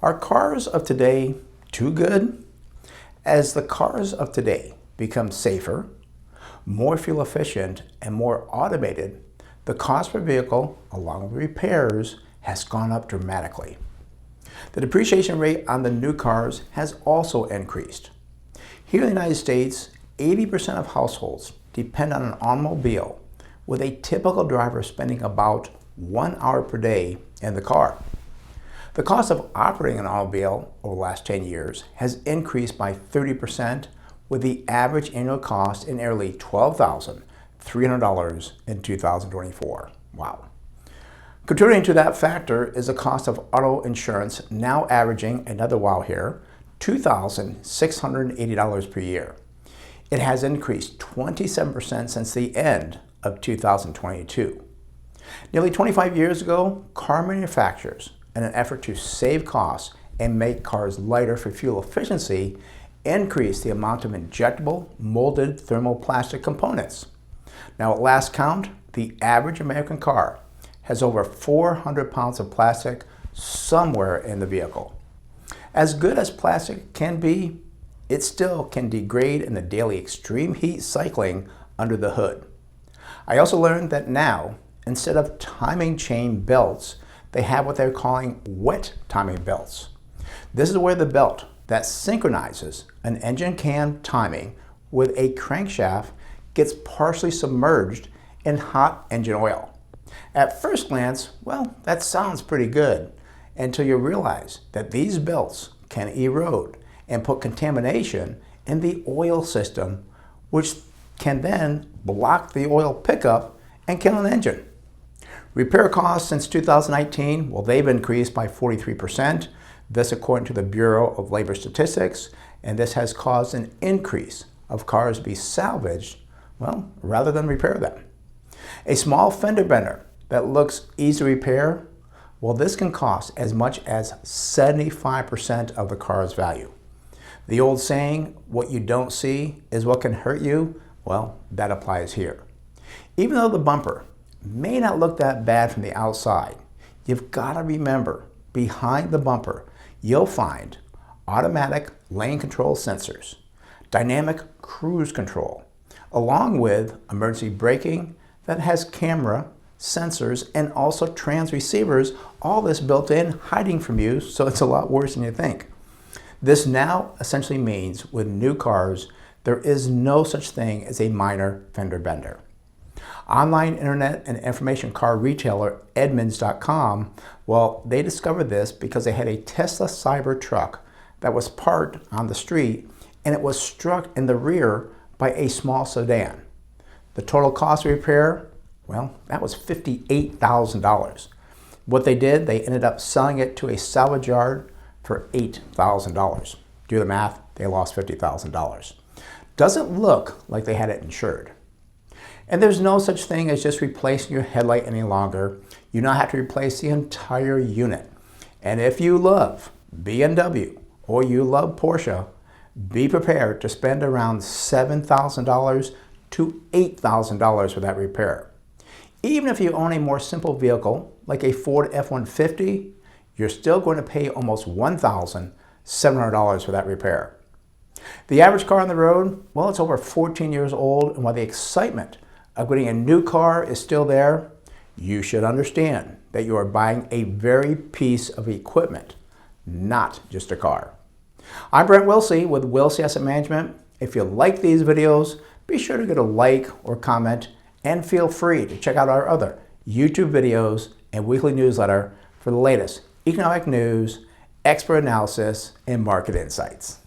Are cars of today too good? As the cars of today become safer, more fuel efficient, and more automated, the cost per vehicle, along with repairs, has gone up dramatically. The depreciation rate on the new cars has also increased. Here in the United States, 80% of households depend on an automobile, with a typical driver spending about 1 hour per day in the car. The cost of operating an automobile over the last 10 years has increased by 30%, with the average annual cost in nearly $12,300 in 2024. Wow. Contributing to that factor is the cost of auto insurance, now averaging, another wow here, $2,680 per year. It has increased 27% since the end of 2022. Nearly 25 years ago, car manufacturers, in an effort to save costs and make cars lighter for fuel efficiency, increased the amount of injectable molded thermoplastic components. Now, at last count, the average American car has over 400 pounds of plastic somewhere in the vehicle. As good as plastic can be, it still can degrade in the daily extreme heat cycling under the hood. I also learned that now, instead of timing chain belts, they have what they're calling wet timing belts. This is where the belt that synchronizes an engine cam timing with a crankshaft gets partially submerged in hot engine oil. At first glance, well, that sounds pretty good, until you realize that these belts can erode and put contamination in the oil system, which can then block the oil pickup and kill an engine. Repair costs since 2019, well, they've increased by 43%. This according to the Bureau of Labor Statistics, and this has caused an increase of cars to be salvaged, well, rather than repair them. A small fender bender that looks easy to repair, well, this can cost as much as 75% of the car's value. The old saying, what you don't see is what can hurt you, well, that applies here. Even though the bumper may not look that bad from the outside, you've got to remember, behind the bumper, you'll find automatic lane control sensors, dynamic cruise control, along with emergency braking that has camera, sensors, and also trans receivers, all this built in, hiding from you, so it's a lot worse than you think. This now essentially means with new cars, there is no such thing as a minor fender bender. Online internet and information car retailer Edmunds.com, well, they discovered this because they had a Tesla Cybertruck that was parked on the street and it was struck in the rear by a small sedan. The total cost of repair, well, that was $58,000. What they did, they ended up selling it to a salvage yard for $8,000. Do the math, they lost $50,000. Doesn't look like they had it insured. And there's no such thing as just replacing your headlight any longer. You now have to replace the entire unit. And if you love BMW or you love Porsche, be prepared to spend around $7,000 to $8,000 for that repair. Even if you own a more simple vehicle, like a Ford F-150, you're still going to pay almost $1,700 for that repair. The average car on the road, well, it's over 14 years old, and while the excitement of getting a new car is still there, you should understand that you are buying a very piece of equipment, not just a car. I'm Brent Wilsey with Wilsey Asset Management. If you like these videos, be sure to get a like or comment, and feel free to check out our other YouTube videos and weekly newsletter for the latest economic news, expert analysis, and market insights.